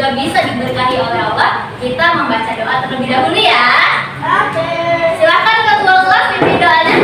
juga bisa diberkahi oleh Allah, kita membaca doa terlebih dahulu ya. Oke. Silakan ketua kelas pimpin doanya.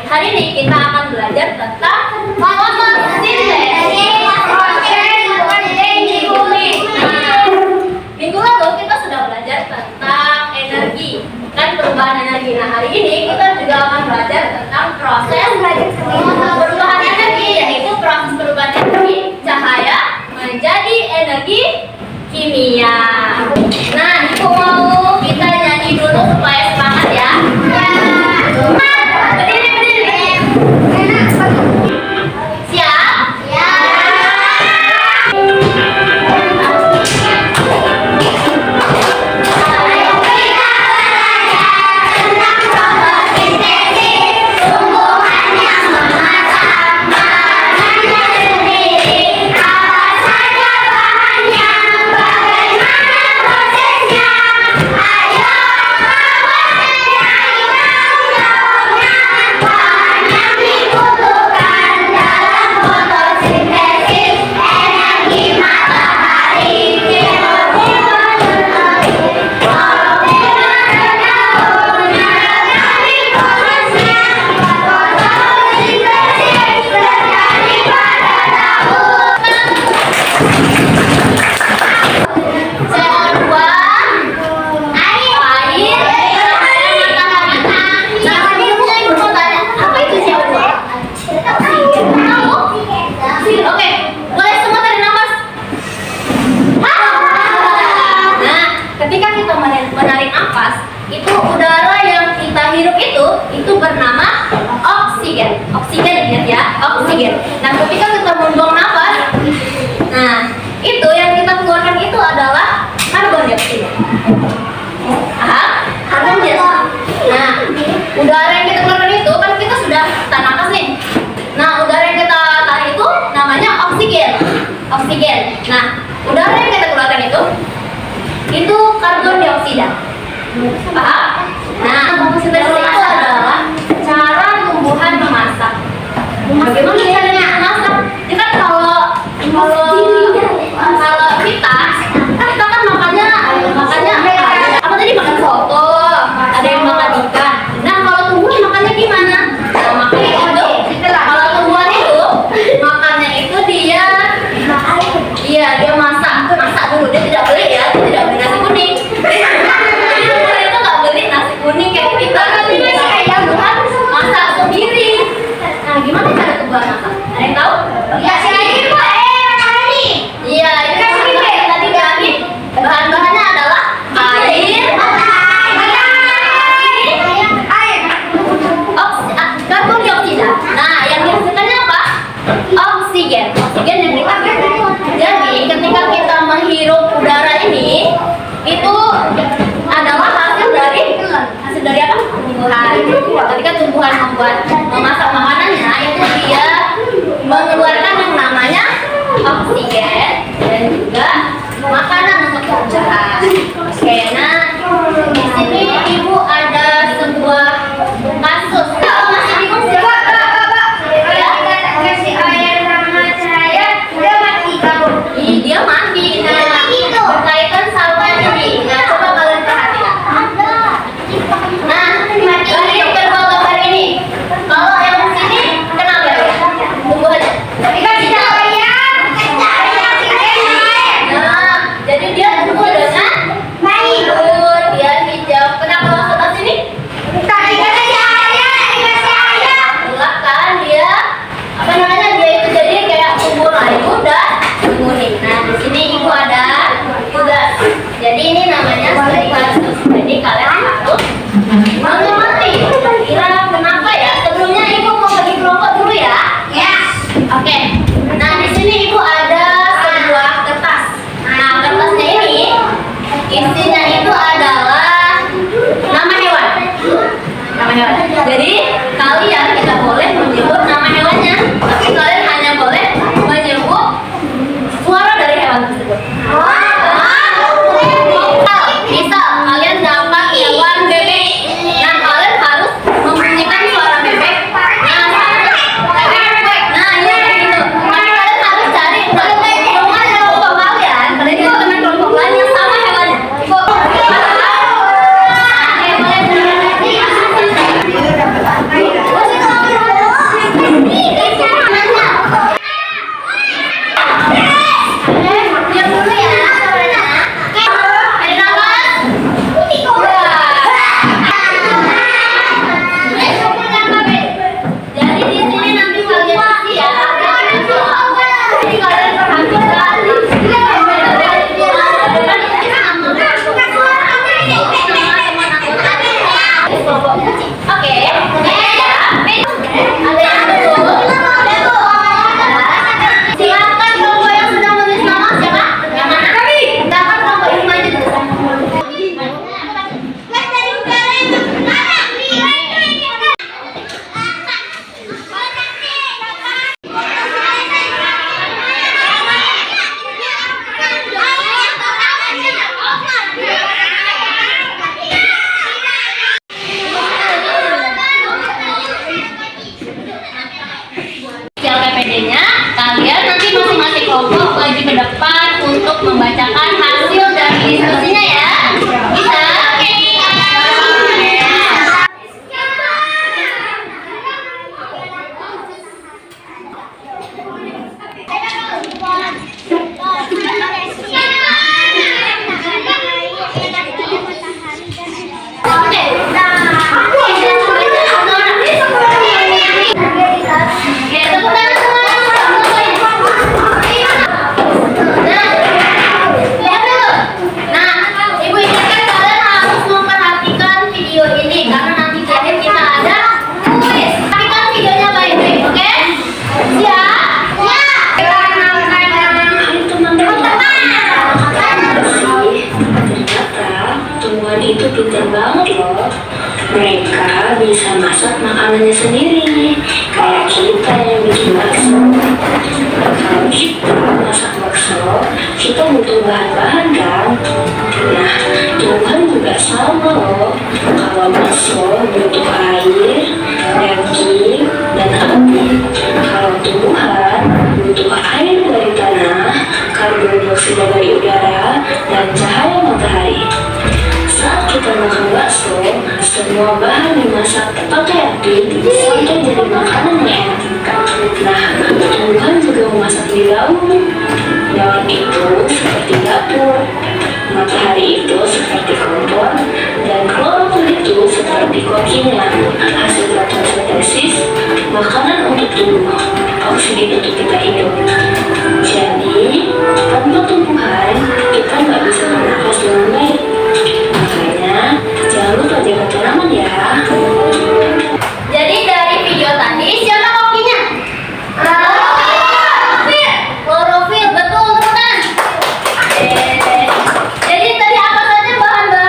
Hari ini kita akan belajar tentang fotosintesis proses energi bumi. Minggu lalu kita sudah belajar tentang energi dan perubahan energi. Nah, hari ini kita juga akan belajar tentang proses perubahan energi, yaitu proses perubahan energi cahaya menjadi energi kimia. Nah, Ibu mau kita nyanyi dulu supaya semangat ya. Oksigen. Nah, ketika kita membuang nafas, nah itu yang kita keluarkan itu adalah karbon dioksida. Karbon dioksida. Nah, udara yang kita keluarkan itu kan kita sudah tahan nafas nih. Nah, udara yang kita tahan itu namanya oksigen. Oksigen. Nah, udara yang kita keluarkan itu karbon dioksida. Paham? Nah, fotosintesis itu adalah cara tumbuhan memasak. Bagaimana caranya masak? Ya kan kalau kita kan makannya apa tadi, makan soto, ada yang makan ikan. Nah, kalau tumbuhan makannya gimana? Nah, makanya itu kalau tumbuhan itu makannya itu dia masak dulu, dia tidak beli nasi kuning. distribusinya itu adalah nama hewan. Nama hewan. Jadi kalian tidak boleh menyebut nama hewannya, tapi kalian hanya boleh menyebut suara dari hewan tersebut. Misal kalian dapat hewan bebek, nah kalian harus membunyikan suara bebek. Nah ini kayak gitu. Tapi kalian harus cari teman kelompok kalian. Kalian itu teman kelompok kalian yang sama hewannya. Ibu. PPD-nya, kalian nanti masing-masing kelompok maju ke depan untuk membacakan hasil dari diskusinya ya. Bisa? Itu pintar banget loh. Mereka bisa masak makanannya sendiri, kayak kita yang bikin bakso. Kalau kita masak bakso, kita butuh bahan-bahan kan? Nah, Tuhan juga sama loh. Kalau bakso butuh air, daging, dan api. Kalau Tuhan butuh air dari tanah, karbon dioksida dari udara, dan cahaya matahari. Saat kita makan bakso, semua bahan dimasak pakai api sampai jadi makanan yang enak. Nah, Tuhan juga memasak di laut. Laut itu seperti dapur, matahari itu seperti kompor, dan klorofil itu seperti kokinya. Hasil fotosintesis, makanan untuk tubuh, oksigen untuk kita hidup. Jadi, tanpa tumbuhan, kita nggak bisa bernafas dengan baik. Makanya, jangan lupa jaga tanaman ya. Jadi dari video tadi, siapa kokinya? Klorofil. Klorofil, betul teman. Jadi tadi apa saja bahan-bahan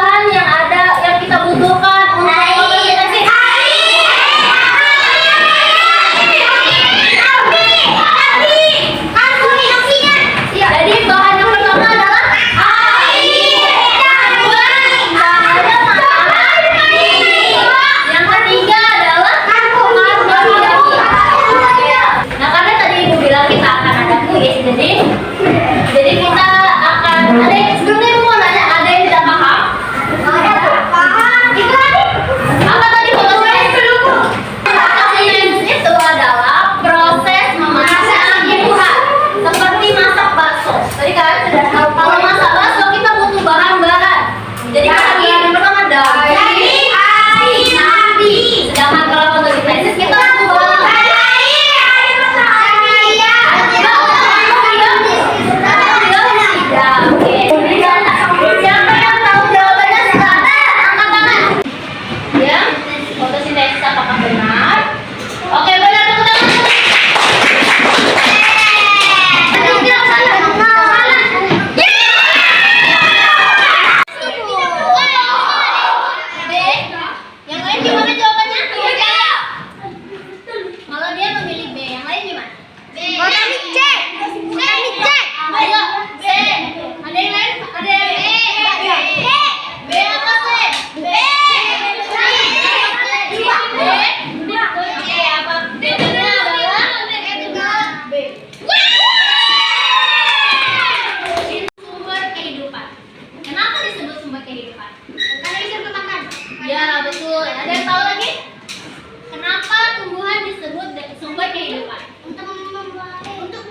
kehidupan? Untuk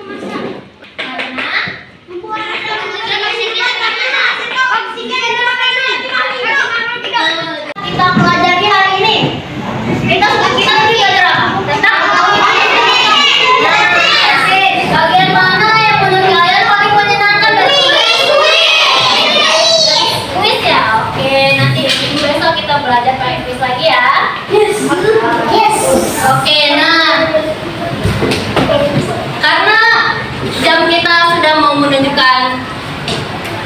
memasak. Karena kita pelajari hari ini. Kita tadi belajar apa? Tentang bagian mana yang menurut kalian paling menyenangkan dari kuis ya? Oke, nanti besok kita belajar pakai kuis lagi ya. Yes. Oke, nah karena jam kita sudah mau menunjukkan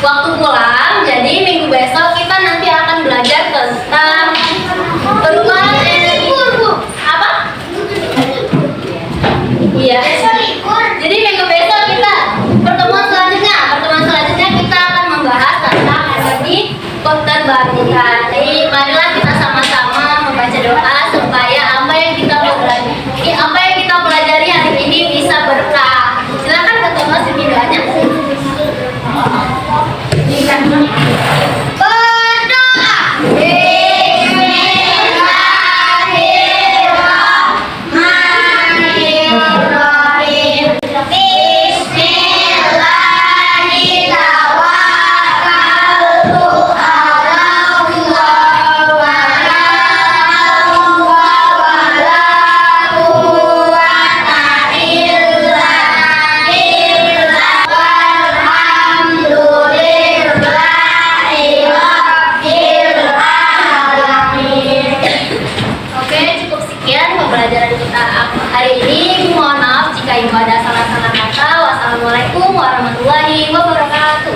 waktu pulang, jadi minggu besok kita nanti akan belajar tentang perubahan energi. Apa? Iya. Jadi minggu besok kita pertemuan selanjutnya kita akan membahas tentang energi terbarukan. Jadi marilah kita sama-sama membaca doa supaya apa yang kita pelajari hari ini bisa berkah. Silakan ketemu sini doanya. Berdoa. Bismillahirrahmanirrahim. Bismillahirrahmanirrahim. Oke, cukup sekian pembelajaran kita hari ini. Mohon maaf jika ibu ada salah-salah kata. Wassalamualaikum warahmatullahi wabarakatuh.